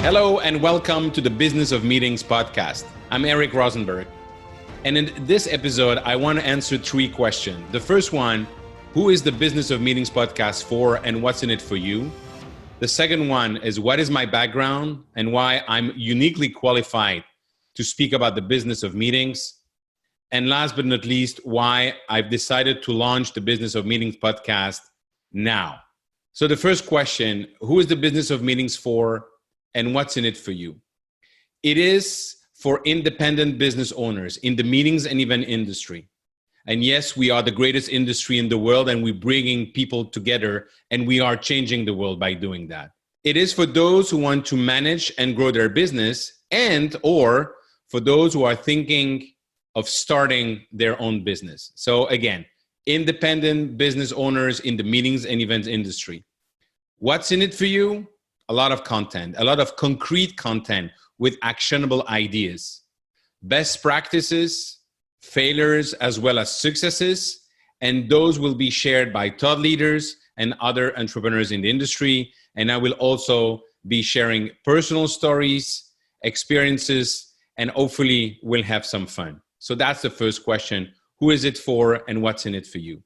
Hello and welcome to the Business of Meetings podcast. I'm Eric Rozenberg. And in this episode, I want to answer three questions. The first one, who is the Business of Meetings podcast for and what's in it for you? The second one is what is my background and why I'm uniquely qualified to speak about the business of meetings? And last but not least, why I've decided to launch the Business of Meetings podcast now. So the first question, who is the Business of Meetings for and what's in it for you? It is for independent business owners in the meetings and event industry. And yes, we are the greatest industry in the world and we're bringing people together and we are changing the world by doing that. It is for those who want to manage and grow their business and or for those who are thinking of starting their own business. So again, independent business owners in the meetings and events industry. What's in it for you? A lot of content, a lot of concrete content with actionable ideas, best practices, failures, as well as successes. And those will be shared by thought leaders and other entrepreneurs in the industry. And I will also be sharing personal stories, experiences, and hopefully we'll have some fun. So that's the first question. Who is it for and what's in it for you?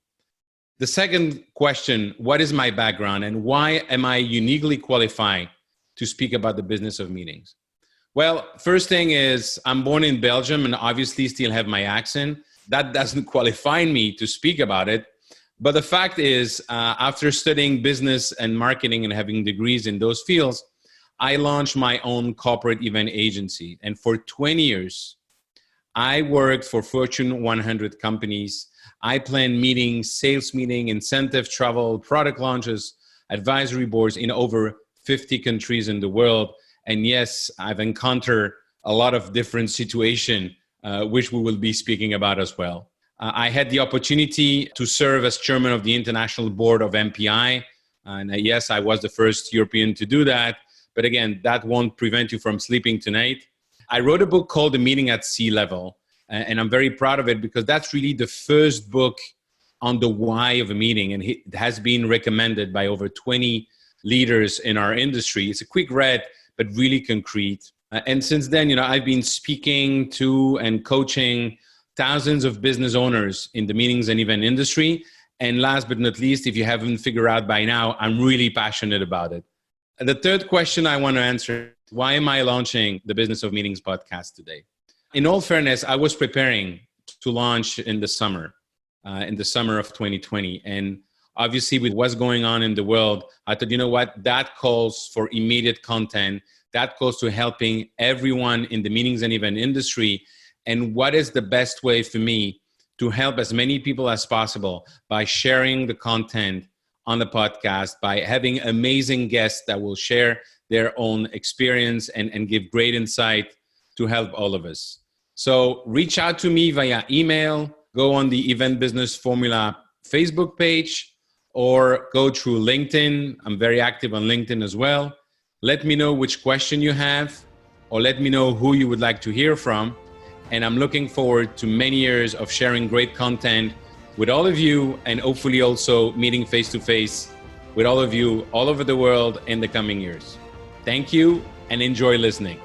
The second question, what is my background and why am I uniquely qualified to speak about the business of meetings? Well, first thing is I'm born in Belgium and obviously still have my accent. That doesn't qualify me to speak about it. But the fact is, after studying business and marketing and having degrees in those fields, I launched my own corporate event agency. And for 20 years, I worked for Fortune 100 companies. I planned meetings, sales meeting, incentive travel, product launches, advisory boards in over 50 countries in the world. And yes, I've encountered a lot of different situations, which we will be speaking about as well. I had the opportunity to serve as chairman of the international board of MPI. And yes, I was the first European to do that. But again, that won't prevent you from sleeping tonight. I wrote a book called The Meeting at Sea Level. And I'm very proud of it because that's really the first book on the why of a meeting. And it has been recommended by over 20 leaders in our industry. It's a quick read, but really concrete. And since then, I've been speaking to and coaching thousands of business owners in the meetings and event industry. And last but not least, if you haven't figured out by now, I'm really passionate about it. And the third question I want to answer, why am I launching the Business of Meetings podcast today? In all fairness, I was preparing to launch in the summer of 2020. And obviously with what's going on in the world, I thought, you know what, that calls for immediate content. That calls to helping everyone in the meetings and event industry. And what is the best way for me to help as many people as possible by sharing the content on the podcast, by having amazing guests that will share their own experience and give great insight to help all of us. So reach out to me via email, go on the Event Business Formula Facebook page, or go through LinkedIn. I'm very active on LinkedIn as well. Let me know which question you have, or let me know who you would like to hear from. And I'm looking forward to many years of sharing great content with all of you and hopefully also meeting face-to-face with all of you all over the world in the coming years. Thank you and enjoy listening.